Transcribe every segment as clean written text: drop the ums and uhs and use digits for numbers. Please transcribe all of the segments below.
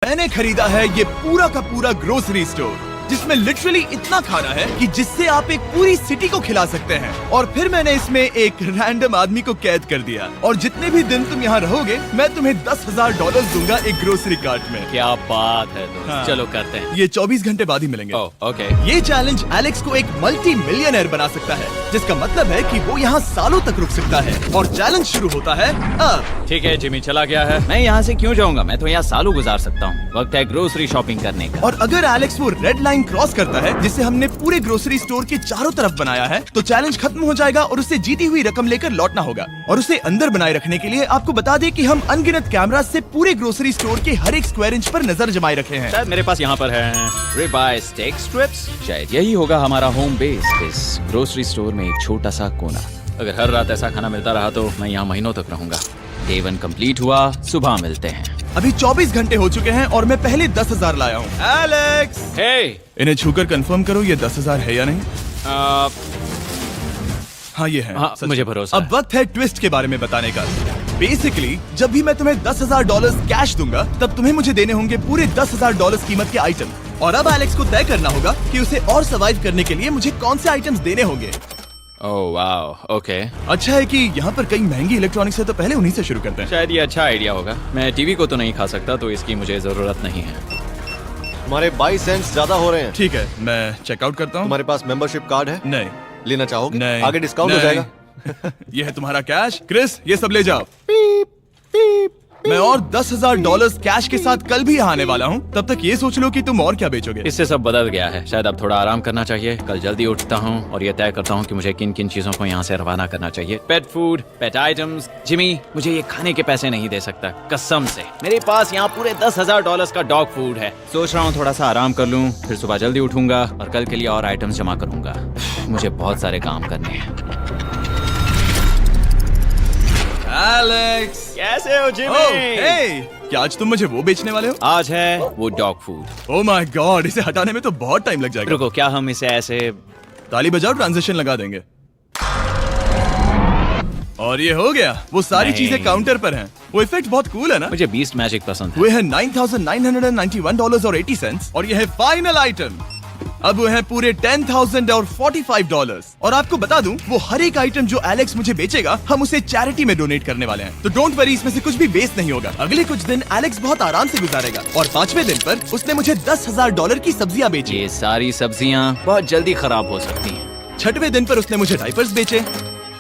मैंने खरीदा है ये पूरा का पूरा ग्रोसरी स्टोर, जिसमें लिटरली इतना खाना है कि जिससे आप एक पूरी सिटी को खिला सकते हैं। और फिर मैंने इसमें एक रैंडम आदमी को कैद कर दिया, और जितने भी दिन तुम यहाँ रहोगे मैं तुम्हें $10,000 दूंगा एक ग्रोसरी कार्ट में। क्या बात है दोस्त। हाँ। चलो करते हैं। ये 24 घंटे बाद ही मिलेंगे। ओके। ये चैलेंज एलेक्स को एक मल्टी मिलियनर बना सकता है, जिसका मतलब है कि वो यहाँ सालों तक रुक सकता है। और चैलेंज शुरू होता है अब। ठीक है, जिमी चला गया है। मैं यहाँ से क्यों जाऊँगा, मैं तो यहाँ सालों गुजार सकता हूँ। वक्त है ग्रोसरी शॉपिंग करने का। और अगर एलेक्स वो रेड लाइन क्रॉस करता है, जिसे हमने पूरे ग्रोसरी स्टोर के चारों तरफ बनाया है, तो चैलेंज खत्म हो जाएगा और उसे जीती हुई रकम लेकर लौटना होगा। और उसे अंदर बनाए रखने के लिए आपको बता दें कि हम अनगिनत कैमरा से पूरे ग्रोसरी स्टोर के हर एक स्क्वायर इंच पर नजर जमाए रखे हैं। शायद मेरे पास यहाँ पर है रिबाई स्टेक स्ट्रिप्स। शायद यही होगा हमारा होम बेस, इस ग्रोसरी स्टोर में एक छोटा सा कोना। अगर हर रात ऐसा खाना मिलता रहा तो मैं यहाँ महीनों तक रहूंगा। डे 1 कंप्लीट हुआ, सुबह मिलते हैं। अभी 24 घंटे हो चुके हैं और मैं पहले 10,000 लाया हूँ। एलेक्स, हे, इन्हें छूकर कंफर्म करो ये 10,000 है या नहीं। हाँ ये है। हाँ, सच मुझे में। भरोसा अब वक्त है ट्विस्ट के बारे में बताने का। बेसिकली जब भी मैं तुम्हें $10,000 कैश दूंगा, तब तुम्हें मुझे देने होंगे पूरे $10,000 कीमत के आइटम। और अब एलेक्स को तय करना होगा कि उसे और सर्वाइव करने के लिए मुझे कौन से आइटम्स देने होंगे। Oh wow, okay. अच्छा है कि यहाँ पर कई महंगी इलेक्ट्रॉनिक्स है, तो पहले उन्हीं से शुरू करते हैं। शायद ये अच्छा आइडिया होगा। मैं टीवी को तो नहीं खा सकता, तो इसकी मुझे जरूरत नहीं है। हमारे 22 सेंट्स ज्यादा हो रहे हैं। ठीक है, मैं चेकआउट करता हूँ। तुम्हारे पास मेंबरशिप कार्ड है? नहीं। लेना चाहोगे? नहीं। आगे डिस्काउंट हो नहीं। जाएगा। ये है तुम्हारा कैश। क्रिस, ये सब ले जाओ। मैं और $10,000 कैश के साथ कल भी यहाँ आने वाला हूँ। तब तक ये सोच लो कि तुम और क्या बेचोगे। इससे सब बदल गया है। शायद अब थोड़ा आराम करना चाहिए। कल जल्दी उठता हूँ और ये तय करता हूँ कि मुझे किन किन चीजों को यहाँ से रवाना करना चाहिए। पेट फूड, पेट आइटम्स। जिमी मुझे ये खाने के पैसे नहीं दे सकता, कसम से। मेरे पास यहाँ पूरे $10,000 का डॉग फूड है। सोच रहा हूँ थोड़ा सा आराम कर लूँ, फिर सुबह जल्दी उठूंगा और कल के लिए और आइटम्स जमा करूंगा। मुझे बहुत सारे काम करने हैं। एलेक्स, कैसे हो जिमी? ओह, हे, क्या आज तुम मुझे वो बेचने वाले हो? आज है वो dog food. Oh my God, इसे हटाने में तो बहुत टाइम लग जाएगा। रुको, क्या हम इसे ऐसे? ताली बजाओ, ट्रांजिशन लगा देंगे। और ये हो गया। वो सारी नहीं। चीजें काउंटर पर हैं। वो इफेक्ट बहुत कूल है ना। मुझे बीस्ट मैजिक पसंद है। वो है $9,991.80 और ये है फाइनल आइटम। अब वो है पूरे $10,045 और आपको बता दूं, वो हर एक आइटम जो एलेक्स मुझे बेचेगा, हम उसे चैरिटी में डोनेट करने वाले हैं। तो डोंट वरी, इसमें से कुछ भी वेस्ट नहीं होगा। अगले कुछ दिन एलेक्स बहुत आराम से गुजारेगा और 5वें दिन पर उसने मुझे $10,000 की सब्जियां बेची। ये सारी सब्जियां बहुत जल्दी खराब हो सकती हैं। 6वें दिन पर उसने मुझे डाइपर्स बेचे।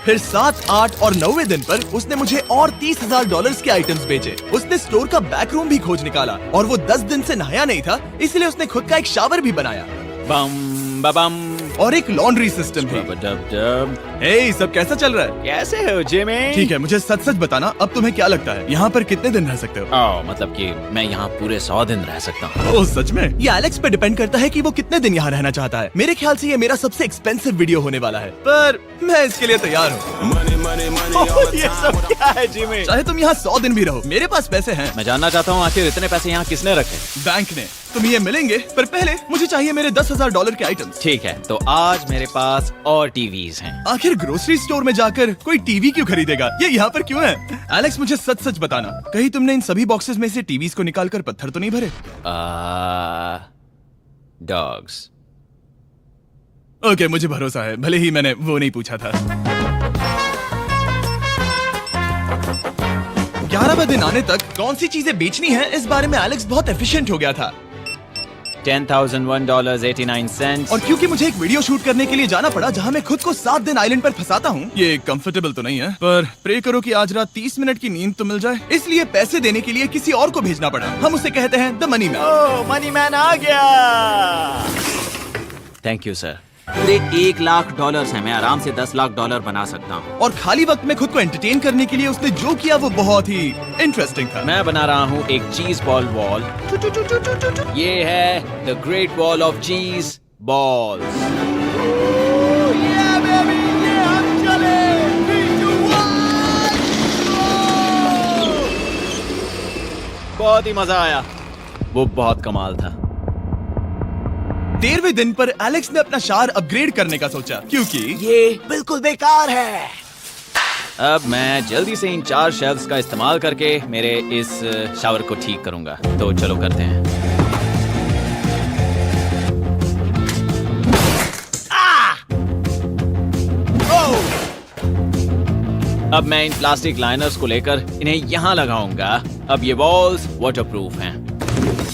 फिर 7, 8 और 9वें दिन पर उसने मुझे और $30,000 के आइटम्स बेचे। उसने स्टोर का बैक रूम भी खोज निकाला और वो 10 दिन से नहाया नहीं था, इसलिए उसने खुद का एक शावर भी बनाया बम बम और एक लॉन्ड्री सिस्टम भी। डब। हे, सब कैसा चल रहा है? कैसे हो जिमी? ठीक है, मुझे सच सच बताना, अब तुम्हें क्या लगता है यहाँ पर कितने दिन रह सकते हो? मतलब कि मैं यहाँ पूरे 100 दिन रह सकता हूँ। ओह सच में? ये एलेक्स पे डिपेंड करता है कि वो कितने दिन यहाँ रहना चाहता है। मेरे ख्याल से ये मेरा सबसे एक्सपेंसिव वीडियो होने वाला है, पर मैं इसके लिए तैयार हूँ। ये सब क्या है जिमी? चाहे तुम यहाँ 100 दिन भी रहो, मेरे पास पैसे हैं। मैं जानना चाहता हूँ आखिर इतने पैसे यहाँ किसने रखे? बैंक ने। तुम्हें ये मिलेंगे, पर पहले मुझे चाहिए मेरे $10,000 के आइटम्स। ठीक है, तो आज मेरे पास और टीवीज हैं। आखिर ग्रोसरी स्टोर में जाकर कोई टीवी क्यों खरीदेगा? ये यहाँ पर क्यों है? एलेक्स, मुझे सच सच बताना, कहीं तुमने इन सभी बॉक्सेस में से टीवीज को निकालकर पत्थर तो नहीं भरे? डॉग्स। ओके, मुझे भरोसा है, भले ही मैंने वो नहीं पूछा था। 11वें दिन आने तक कौन सी चीजें बेचनी है, इस बारे में एलेक्स बहुत एफिशिएंट हो गया था। $10,001.89। और क्योंकि मुझे एक वीडियो शूट करने के लिए जाना पड़ा, जहां मैं खुद को 7 दिन आइलैंड पर फंसाता हूँ। ये कंफर्टेबल तो नहीं है, पर प्रे करो कि आज रात 30 मिनट की नींद तो मिल जाए। इसलिए पैसे देने के लिए किसी और को भेजना पड़ा। हम उसे कहते हैं the money man. Oh, money man आ गया। Thank you sir. पूरे $1,00,000 है। मैं आराम से $10,00,000 बना सकता हूँ। और खाली वक्त में खुद को एंटरटेन करने के लिए उसने जो किया वो बहुत ही इंटरेस्टिंग था। मैं बना रहा हूँ एक चीज बॉल वॉल। ये है द ग्रेट वॉल ऑफ चीज बॉल्स। बहुत ही मजा आया, वो बहुत कमाल था। 13वें दिन पर एलेक्स ने अपना शार अपग्रेड करने का सोचा, क्योंकि ये बिल्कुल बेकार है। अब मैं जल्दी से इन 4 शेल्फ्स का इस्तेमाल करके मेरे इस शावर को ठीक करूंगा। तो चलो करते हैं। अब मैं इन प्लास्टिक लाइनर्स को लेकर इन्हें यहाँ लगाऊंगा। अब ये वॉल्स वाटरप्रूफ हैं।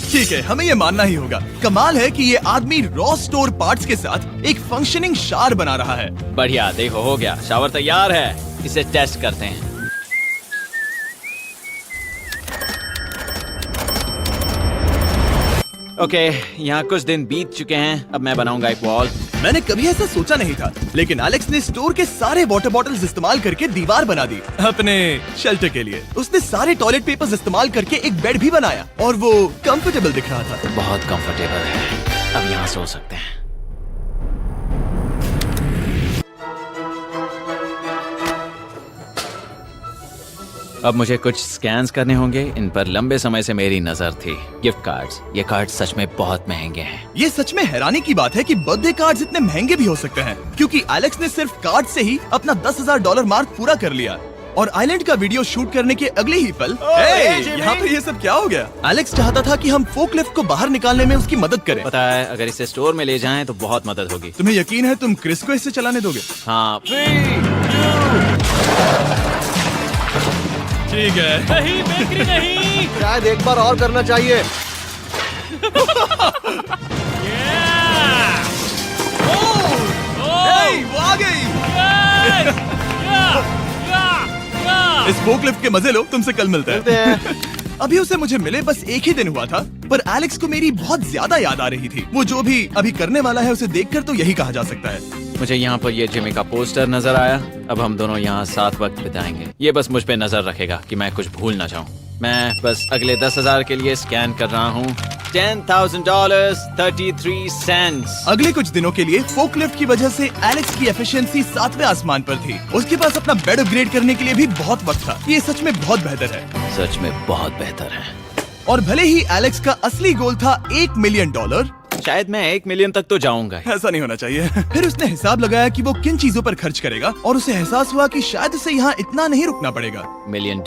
ठीक है, हमें ये मानना ही होगा। कमाल है कि ये आदमी रॉ स्टोर पार्ट्स के साथ एक फंक्शनिंग शावर बना रहा है। बढ़िया, देखो हो गया, शावर तैयार है। इसे टेस्ट करते हैं। ओके, यहाँ कुछ दिन बीत चुके हैं। अब मैं बनाऊंगा एक वॉल। मैंने कभी ऐसा सोचा नहीं था, लेकिन एलेक्स ने स्टोर के सारे वाटर बॉटल्स इस्तेमाल करके दीवार बना दी अपने शेल्टर के लिए। उसने सारे टॉयलेट पेपर्स इस्तेमाल करके एक बेड भी बनाया और वो कंफर्टेबल दिख रहा था। बहुत कंफर्टेबल है। अब यहाँ सो सकते हैं। अब मुझे कुछ स्कैन्स करने होंगे। इन पर लंबे समय से मेरी नजर थी। Gift cards. ये कार्ड सच में बहुत महंगे हैं। ये सच में हैरानी की बात है कि बर्थडे कार्ड्स इतने महंगे भी हो सकते हैं, क्योंकि एलेक्स ने सिर्फ कार्ड से ही अपना $10,000 मार्क पूरा कर लिया। और आइलैंड का वीडियो शूट करने के अगले ही पल यहाँ पे ये सब क्या हो गया? एलेक्स चाहता था कि हम फोकलिफ्ट को बाहर निकालने में उसकी मदद करें। पता है, अगर इसे स्टोर में ले जाएं तो बहुत मदद होगी। तुम्हें यकीन है तुम क्रिस को इससे चलाने दोगे? हाँ। ठीक है। नहीं, बेकरी नहीं। शायद एक बार और करना चाहिए। वो आ गई। इस फोकलिफ्ट के मजे लो, तुमसे कल मिलते हैं। अभी उसे मुझे मिले बस एक ही दिन हुआ था, पर एलेक्स को मेरी बहुत ज्यादा याद आ रही थी। वो जो भी अभी करने वाला है उसे देखकर तो यही कहा जा सकता है। मुझे यहाँ पर ये जिमी का पोस्टर नजर आया। अब हम दोनों यहाँ साथ वक्त बिताएंगे। ये बस मुझ पे नजर रखेगा कि मैं कुछ भूल ना जाऊँ। मैं बस अगले 10,000 के लिए स्कैन कर रहा हूँ। $10,000 33 सेंट्स। अगले कुछ दिनों के लिए फोकलिफ्ट की वजह से एलेक्स की एफिशिएंसी 7वें आसमान पर थी। उसके पास अपना बेड अपग्रेड करने के लिए भी बहुत वक्त था। ये सच में बहुत बेहतर है। सच में बहुत बेहतर है। और भले ही एलेक्स का असली गोल था $1 मिलियन, शायद मैं 1 मिलियन तक तो जाऊंगा। ऐसा नहीं होना चाहिए। फिर उसने हिसाब लगाया कि वो किन चीजों पर खर्च करेगा और उसे एहसास हुआ कि शायद उसे यहाँ इतना नहीं रुकना पड़ेगा। $1 मिलियन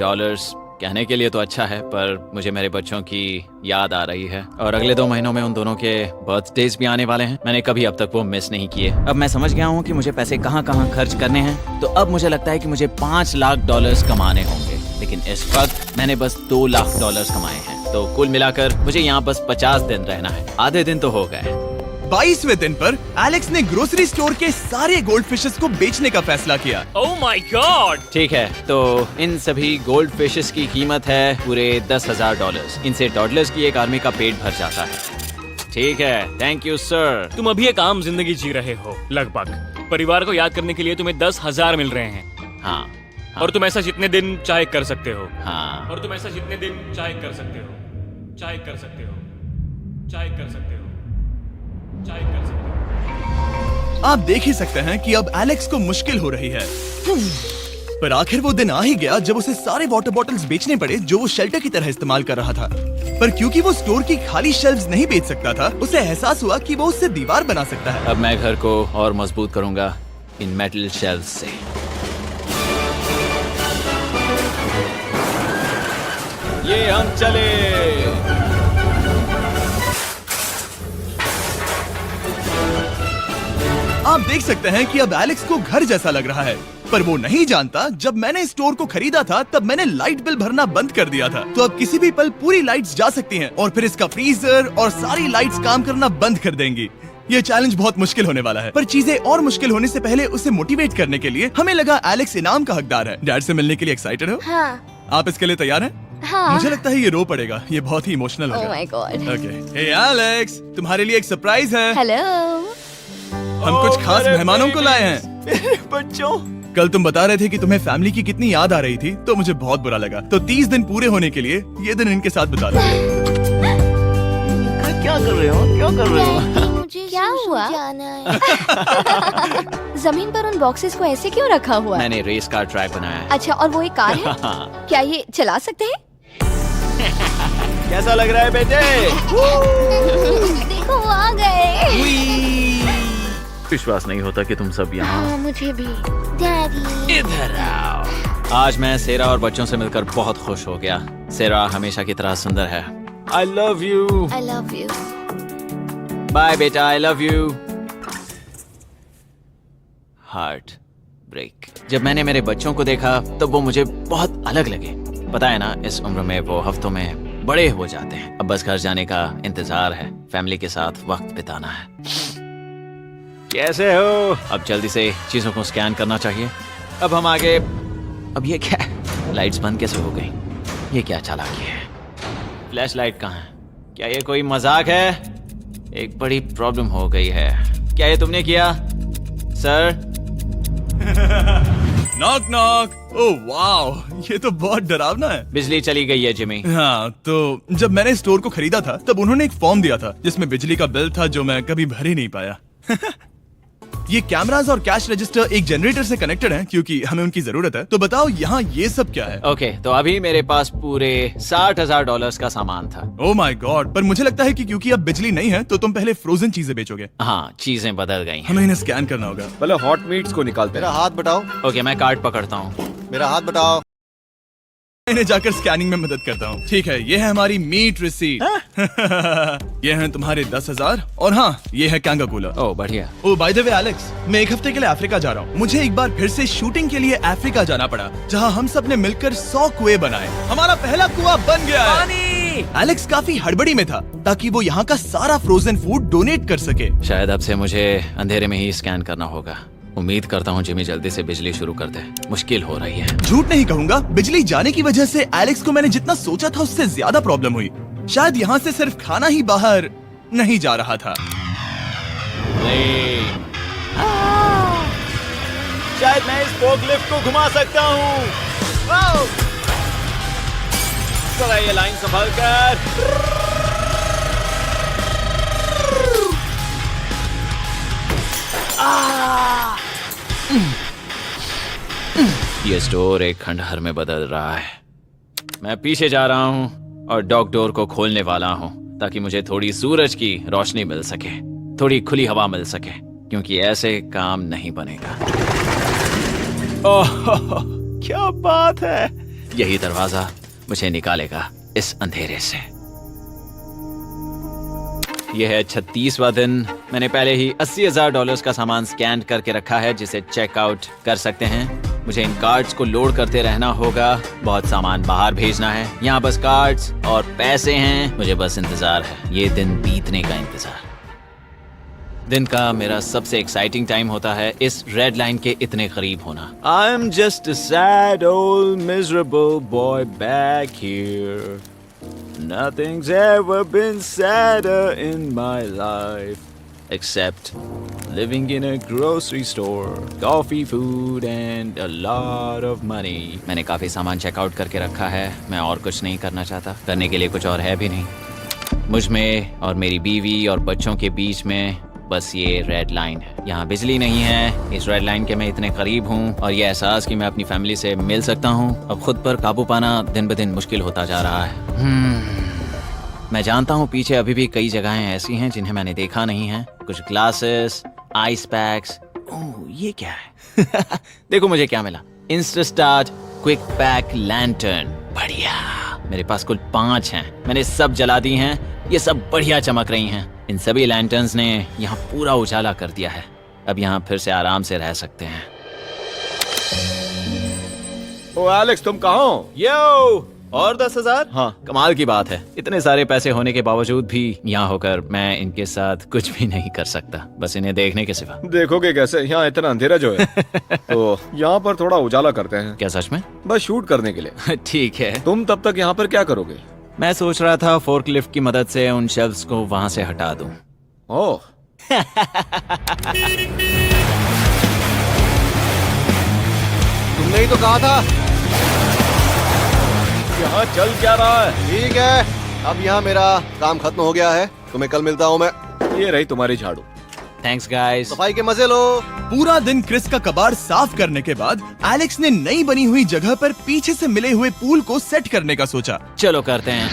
कहने के लिए तो अच्छा है, पर मुझे मेरे बच्चों की याद आ रही है। और अगले 2 महीनों में उन दोनों के बर्थडेज भी आने वाले हैं। मैंने कभी अब तक वो मिस नहीं किए। अब मैं समझ गया हूँ कि मुझे पैसे कहाँ कहाँ खर्च करने हैं। तो अब मुझे लगता है कि मुझे $5 लाख कमाने होंगे। लेकिन इस वक्त मैंने बस $2 लाख कमाए हैं। तो कुल मिलाकर मुझे यहाँ बस 50 दिन रहना है। आधे दिन तो हो गए। 22वें दिन पर एलेक्स ने ग्रोसरी स्टोर के सारे गोल्ड फिशेस को बेचने का फैसला किया। Oh my God. ठीक है, तो इन सभी गोल्ड फिशेस की कीमत है पूरे $10,000। इनसे टॉडलर्स की एक आर्मी का पेट भर जाता है। ठीक है, थैंक यू सर। तुम अभी एक आम जिंदगी जी रहे हो लगभग। परिवार को याद करने के लिए तुम्हें 10,000 मिल रहे हैं। हाँ। और तुम ऐसा जितने दिन चाहे कर सकते हो। हाँ। और तुम ऐसा जितने दिन चाहे कर सकते हो। चाहे कर सकते हो। चाहे कर सकते हो। चाहे कर सकते हो। आप देख ही सकते हैं कि अब एलेक्स को मुश्किल हो रही है। पर आखिर वो दिन आ ही गया जब उसे सारे वाटर बॉटल्स बेचने पड़े जो वो शेल्टर की तरह इस्तेमाल कर रहा था। पर क्योंकि वो स्टोर की खाली शेल्फ्स नहीं बेच सकता था, उसे एहसास हुआ कि वो उससे दीवार बना सकता है। अब मैं घर को और मजबूत करूंगा इन मेटल शेल्फ्स से। ये हम चले। आप देख सकते हैं कि अब एलेक्स को घर जैसा लग रहा है, पर वो नहीं जानता जब मैंने स्टोर को खरीदा था तब मैंने लाइट बिल भरना बंद कर दिया था। तो अब किसी भी पल पूरी लाइट्स जा सकती हैं और फिर इसका फ्रीजर और सारी लाइट्स काम करना बंद कर देंगी। ये चैलेंज बहुत मुश्किल होने वाला है, पर चीजें और मुश्किल होने से पहले उसे मोटिवेट करने के लिए हमें लगा एलेक्स इनाम का हकदार है। डैड से मिलने के लिए एक्साइटेड हो? हाँ। आप इसके लिए तैयार हैं? हाँ। मुझे लगता है ये रो पड़ेगा। ये बहुत ही इमोशनल Oh होगा। my God. Okay, hey Alex, तुम्हारे लिए एक सरप्राइज है। हेलो। हम कुछ खास मेहमानों को लाए हैं। बच्चों, कल तुम बता रहे थे कि तुम्हें फैमिली की कितनी याद आ रही थी, तो मुझे बहुत बुरा लगा। तो 30 दिन पूरे होने के लिए ये दिन इनके साथ बिता लो। क्या कर रहे हो? क्या कर रहे हो? मुझे क्या हुआ? जमीन पर उन बॉक्सेस को ऐसे क्यों रखा हुआ है? मैंने रेस कार ट्रैक बनाया है। अच्छा, और वो एक कार है? क्या ये चला सकते हैं? कैसा लग रहा है बेटे? देखो वो आ गए। विश्वास नहीं होता कि तुम सब यहाँ। हाँ, मुझे भी। डैडी। इधर आओ। आज मैं सेरा और बच्चों से मिलकर बहुत खुश हो गया। सेरा हमेशा की तरह सुंदर है। I love you. I love you. Bye बेटा, I love you. Heart break. जब मैंने मेरे बच्चों को देखा तब वो मुझे बहुत अलग लगे। पता है ना, इस उम्र में वो हफ्तों में बड़े हो जाते हैं। अब बस घर जाने का इंतजार है, फैमिली के साथ वक्त बिताना है। कैसे हो? अब जल्दी से चीजों को स्कैन करना चाहिए। अब हम आगे। अब ये क्या है? लाइट्स बंद कैसे हो गई? ये क्या चालाकी है? फ्लैश लाइट कहाँ है? क्या ये कोई मजाक है? एक बड़ी प्रॉब्लम हो गई है। क्या ये तुमने किया sir? Knock knock. Oh wow, ये तो बहुत डरावना है। बिजली चली गई है जिमी। हाँ, तो जब मैंने स्टोर को खरीदा था तब उन्होंने एक फॉर्म दिया था जिसमें बिजली का बिल था जो मैं कभी भर ही नहीं पाया। ये कैमरास और कैश रजिस्टर एक जनरेटर से कनेक्टेड हैं क्योंकि हमें उनकी जरूरत है। तो बताओ यहाँ ये सब क्या है? ओके, तो अभी मेरे पास पूरे $60,000 का सामान था। ओह माय गॉड, पर मुझे लगता है कि क्योंकि अब बिजली नहीं है तो तुम पहले फ्रोजन चीजें बेचोगे। हाँ, चीजें बदल गई हैं। हमें इन्हें स्कैन करना होगा। पहले हॉट मीट्स को निकालते मेरा हैं। हाथ बटाओ, ओके, मैं कार्ड पकड़ता हूँ। मेरा हाथ बटाओ। इन्हें जाकर स्कैनिंग में मदद करता हूँ। ठीक है, ये है हमारी मीट रिसीट। ये हैं तुम्हारे 10,000 और हाँ, ये है कैंगा कूलर। ओह बढ़िया। ओ बाय द वे एलेक्स, मैं एक हफ्ते के लिए अफ्रीका जा रहा हूँ। मुझे एक बार फिर से शूटिंग के लिए अफ्रीका जाना पड़ा, जहाँ हम सब ने मिलकर 100 कुएं बनाए। हमारा पहला कुआं बन गया है। एलेक्स काफी हड़बड़ी में था ताकि वो यहाँ का सारा फ्रोजन फूड डोनेट कर सके। शायद अब से मुझे अंधेरे में ही स्कैन करना होगा। उम्मीद करता हूँ जिमी जल्दी से बिजली शुरू कर दे। मुश्किल हो रही है। झूठ नहीं कहूंगा, बिजली जाने की वजह से एलेक्स को मैंने जितना सोचा था उससे ज्यादा प्रॉब्लम हुई। शायद यहाँ से सिर्फ खाना ही बाहर नहीं जा रहा था। शायद मैं इस फोर्कलिफ्ट को घुमा सकता हूँ। चला ये लाइन संभाल कर। ये स्टोर एक खंडहर में बदल रहा है। मैं पीछे जा रहा हूँ और डॉग डोर को खोलने वाला हूँ ताकि मुझे थोड़ी सूरज की रोशनी मिल सके, थोड़ी खुली हवा मिल सके, क्योंकि ऐसे काम नहीं बनेगा। ओह क्या बात है! यही दरवाजा मुझे निकालेगा इस अंधेरे से। यह है 36वां दिन। मैंने पहले ही $80,000 का सामान स्कैन करके रखा है जिसे चेकआउट कर सकते हैं। मुझे इन कार्ड्स को लोड करते रहना होगा। बहुत सामान बाहर भेजना है। यहाँ बस कार्ड्स और पैसे हैं। मुझे बस इंतजार है, ये दिन बीतने का इंतजार। दिन का मेरा सबसे एक्साइटिंग टाइम होता है इस रेड लाइन के इतने करीब होना। I am just a sad old miserable boy back here. Nothing's ever been sadder in my life except living in a grocery store, coffee, food and a lot of money. मैंने काफी सामान checkout करके रखा है। मैं और कुछ नहीं करना चाहता। करने के लिए कुछ और है भी नहीं। मुझ में और मेरी बीवी और बच्चों के बीच में बस ये रेड लाइन है। यहाँ बिजली नहीं है। इस रेड लाइन के मैं इतने करीब हूँ और ये एहसास कि मैं अपनी फैमिली से मिल सकता हूँ अब खुद पर काबू पाना दिन ब दिन मुश्किल होता जा रहा है। मैं जानता हूँ पीछे अभी भी कई जगहें ऐसी हैं जिन्हें मैंने देखा नहीं है। कुछ ग्लासेस, आइस पैक्स। ओह ये क्या है? देखो मुझे क्या मिला। इंस्टास्टार्ट क्विक पैक लैंटर्न। बढ़िया। मेरे पास कुल 5 हैं। मैंने सब जला दी हैं। ये सब बढ़िया चमक रही हैं। इन सभी लैंटर्न्स ने यहाँ पूरा उजाला कर दिया है। अब यहाँ फिर से आराम से रह सकते हैं। ओ एलेक्स, तुम कहाँ हो? यो और 10,000? हाँ। कमाल की बात है। इतने सारे पैसे होने के बावजूद भी यहाँ होकर मैं इनके साथ कुछ भी नहीं कर सकता, बस इन्हें देखने के सिवा। देखोगे कैसे? यहाँ इतना अंधेरा जो है। तो यहाँ पर थोड़ा उजाला करते हैं। क्या सच में? बस शूट करने के लिए। ठीक है। तुम तब तक यहाँ पर क्या करोगे? मैं सोच रहा था फोर्कलिफ्ट की मदद से उन शेल्फ्स को वहाँ से हटा दूं। ओह तुमने ही तो कहा था। यहाँ चल क्या रहा है? ठीक है, अब यहाँ मेरा काम खत्म हो गया है। तुम्हें कल मिलता हूँ मैं। ये रही तुम्हारी झाड़ू। Thanks guys. सफाई के मजे लो। पूरा दिन क्रिस का कबाड़ साफ करने के बाद एलेक्स ने नई बनी हुई जगह पर पीछे से मिले हुए पूल को सेट करने का सोचा। चलो करते हैं।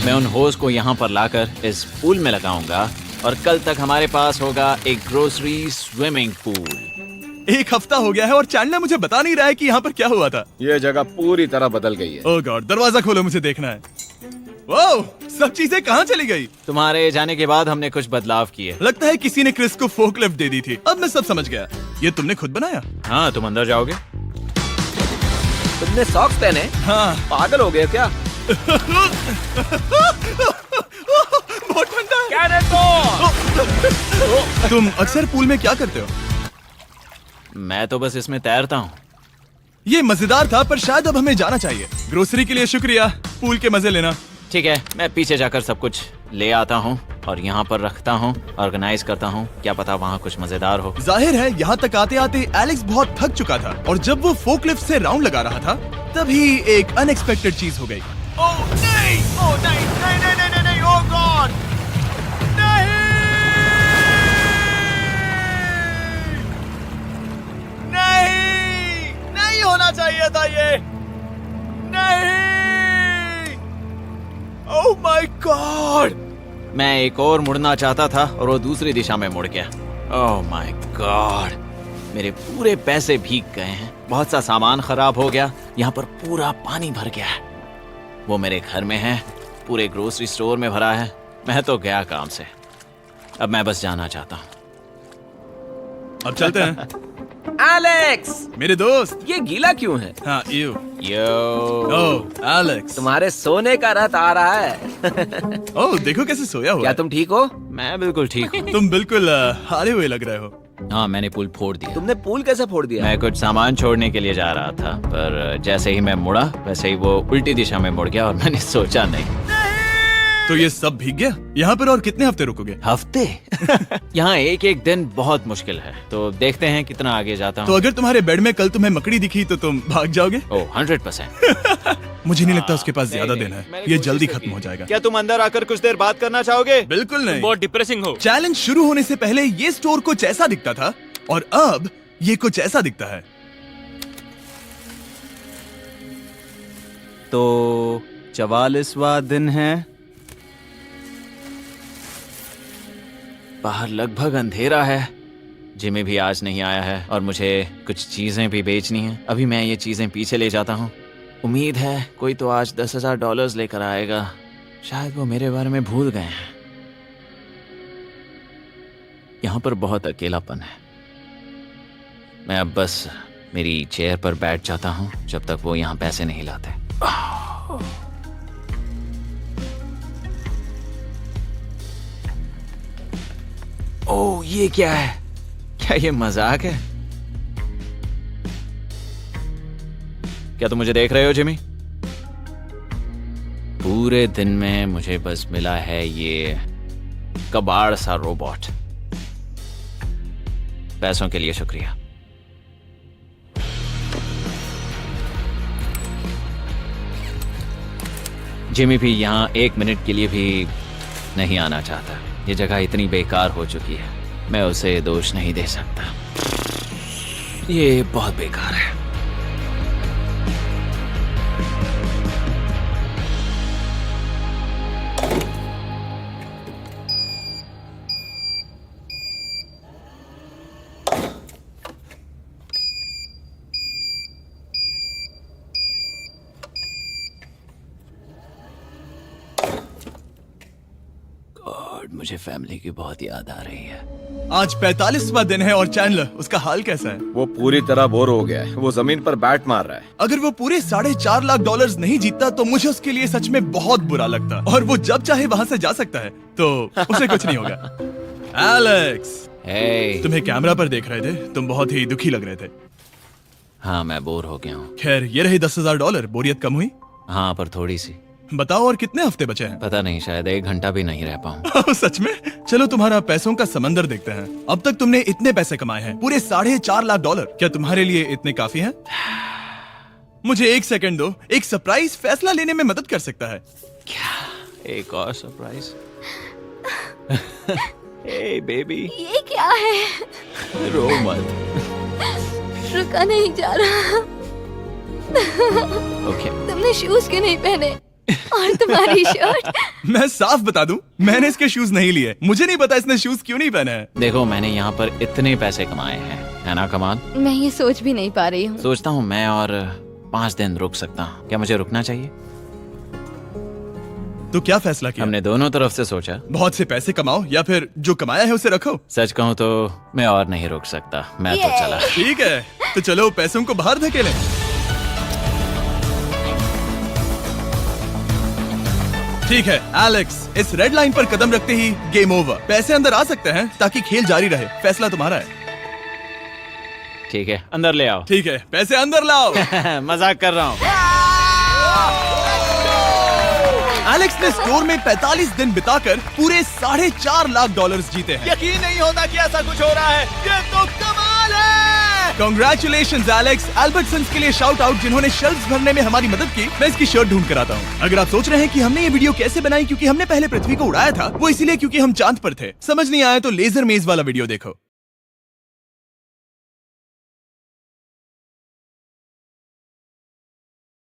मैं उन होज को यहाँ पर लाकर इस पूल में लगाऊंगा और कल तक हमारे पास होगा एक ग्रोसरी स्विमिंग पूल। 1 हफ्ता हो गया है और चैंडलर मुझे बता नहीं रहा है कि यहाँ पर क्या हुआ था। ये जगह पूरी तरह बदल गई है। ओह गॉड, दरवाजा खोलो, मुझे देखना है। वाह, सब चीजें कहाँ चली गई? तुम्हारे जाने के बाद हमने कुछ बदलाव किए। लगता है किसी ने क्रिस को फोकलिफ्ट दे दी थी। अब मैं सब समझ गया। ये तुमने खुद बनाया? हाँ, तुम अंदर जाओगे? तुमने सॉक्स पहने? हाँ। पागल हो गए क्या? बहुत ठंडा है। क्या रे तो? तुम अक्सर पूल में क्या करते हो? मैं तो बस इसमें तैरता हूँ। ये मजेदार था, पर शायद अब हमें जाना चाहिए। ग्रोसरी के लिए शुक्रिया, पूल के मजे लेना। ठीक है, मैं पीछे जाकर सब कुछ ले आता हूँ और यहाँ पर रखता हूँ, ऑर्गेनाइज करता हूँ। क्या पता वहाँ कुछ मजेदार हो। जाहिर है यहाँ तक आते आते एलेक्स बहुत थक चुका था और जब वो फोकलिफ्ट से राउंड लगा रहा था तभी एक अनएक्सपेक्टेड चीज हो गई। ओह नहीं, ओह नहीं, नहीं, नहीं, नहीं, नहीं, ओह गॉड! नहीं, नहीं होना चाहिए था ये। नहीं, ओह माय गॉड! मैं एक और मुड़ना चाहता था और वो दूसरी दिशा में मुड़ गया। ओह माय गॉड, मेरे पूरे पैसे भीग गए हैं। बहुत सा सामान खराब हो गया। यहाँ पर पूरा पानी भर गया है। वो मेरे घर में है, पूरे ग्रोसरी स्टोर में भरा है। मैं तो गया काम से। अब मैं बस जाना चाहता हूँ। अब चलते हैं। एलेक्स, मेरे दोस्त। ये गीला क्यों है? हाँ, यू। Yo, oh Alex. तुम्हारे सोने का रथ आ रहा है। ओह देखो कैसे सोया हुआ क्या है। तुम ठीक हो? मैं बिल्कुल ठीक हूँ। तुम बिल्कुल हारे हुए लग रहे हो। हाँ, मैंने पुल फोड़ दिया। तुमने पुल कैसे फोड़ दिया? मैं कुछ सामान छोड़ने के लिए जा रहा था, पर जैसे ही मैं मुड़ा वैसे ही वो उल्टी दिशा में मुड़ गया और मैंने सोचा नहीं। तो ये सब भीग गया। यहाँ पर और कितने हफ्ते रुकोगे? हफ्ते? यहाँ एक एक दिन बहुत मुश्किल है, तो देखते हैं कितना आगे जाता तो हूँ। अगर तुम्हारे बेड में कल तुम्हें मकड़ी दिखी तो तुम भाग जाओगे? ओह 100%। मुझे नहीं लगता उसके पास ज्यादा नहीं, दिन है। मैंने ये कोशिश जल्दी तो खत्म की। हो जाएगा। क्या तुम अंदर आकर कुछ देर बात करना चाहोगे? बिल्कुल नहीं। बहुत डिप्रेसिंग हो। चैलेंज शुरू होने से पहले ये स्टोर कुछ ऐसा दिखता था और अब ये कुछ ऐसा दिखता है। तो 44वां दिन है। बाहर लगभग अंधेरा है। जिमी भी आज नहीं आया है और मुझे कुछ चीजें भी बेचनी हैं। अभी मैं ये चीजें पीछे ले जाता हूँ। उम्मीद है कोई तो आज $10,000 लेकर आएगा। शायद वो मेरे बारे में भूल गए हैं। यहाँ पर बहुत अकेलापन है। मैं अब बस मेरी चेयर पर बैठ जाता हूँ जब तक वो यहाँ पैसे नहीं लाते। ओह, ये क्या है? क्या ये मजाक है? क्या तुम मुझे देख रहे हो जिमी? पूरे दिन में मुझे बस मिला है ये कबाड़ सा रोबोट। पैसों के लिए शुक्रिया। जिमी भी यहाँ 1 मिनट के लिए भी नहीं आना चाहता। ये जगह इतनी बेकार हो चुकी है, मैं उसे दोष नहीं दे सकता। ये बहुत बेकार है। मुझे फैमिली की बहुत याद आ रही है। आज 45वां दिन है और चैंडलर, उसका हाल कैसा है? वो पूरी तरह बोर हो गया है। वो जमीन पर बैट मार रहा है। अगर वो पूरे $4.5 लाख नहीं जीतता तो मुझे उसके लिए सच में बहुत बुरा लगता। और वो जब चाहे वहाँ से जा सकता है, तो उसे कुछ नहीं होगा। एलेक्स, hey, तुम्हें कैमरा पर देख रहे थे। तुम बहुत ही दुखी लग रहे थे। हाँ, मैं बोर हो गया हूँ। खैर, ये रहे $10,000। बोरियत कम हुई? हाँ, पर थोड़ी सी। बताओ और कितने हफ्ते बचे हैं? पता नहीं, शायद 1 घंटा भी नहीं रह पाऊँ। सच में? चलो तुम्हारा पैसों का समंदर देखते हैं। अब तक तुमने इतने पैसे कमाए हैं, पूरे $4.5 लाख। क्या तुम्हारे लिए इतने काफी हैं? मुझे 1 सेकंड दो। एक सरप्राइज फैसला लेने में मदद कर सकता है। क्या? एक और सरप्राइज? हे बेबी, ये क्या है? रो मत। रुका नहीं जा रहा। ओके। तुमने शूज क्यों नहीं पहने? और तुम्हारी शर्ट? मैं साफ बता दूं, मैंने इसके शूज नहीं लिए। मुझे नहीं पता इसने शूज क्यों नहीं पहने हैं। देखो, मैंने यहाँ पर इतने पैसे कमाए हैं है ना कमाल? मैं ये सोच भी नहीं पा रही हूँ। सोचता हूँ मैं और 5 दिन रुक सकता हूँ। क्या मुझे रुकना चाहिए? तो क्या फैसला किया? हमने दोनों तरफ से सोचा। बहुत से पैसे कमाओ या फिर जो कमाया है उसे रखो। सच कहूँ तो मैं और नहीं रुक सकता, मैं तो चला। ठीक है, तो चलो पैसों को बाहर धकेलें। ठीक है एलेक्स, इस रेड लाइन पर कदम रखते ही गेम ओवर। पैसे अंदर आ सकते हैं ताकि खेल जारी रहे। फैसला तुम्हारा है। ठीक है, अंदर ले आओ। ठीक है, पैसे अंदर लाओ। मजाक कर रहा हूँ। एलेक्स ने स्टोर में 45 दिन बिताकर पूरे $4.5 लाख जीते हैं। यकीन नहीं होता कि ऐसा कुछ हो रहा है। ये तो कमाल है। Congratulations Alex. एल्बर्टसन्स के लिए शाउट आउट जिन्होंने शेल्फ्स भरने में हमारी मदद की। मैं इसकी शर्ट ढूंढ कर आता हूँ। अगर आप सोच रहे हैं कि हमने ये वीडियो कैसे बनाई क्योंकि हमने पहले पृथ्वी को उड़ाया था, वो इसीलिए क्योंकि हम चांद पर थे। समझ नहीं आया तो लेजर मेज वाला वीडियो देखो।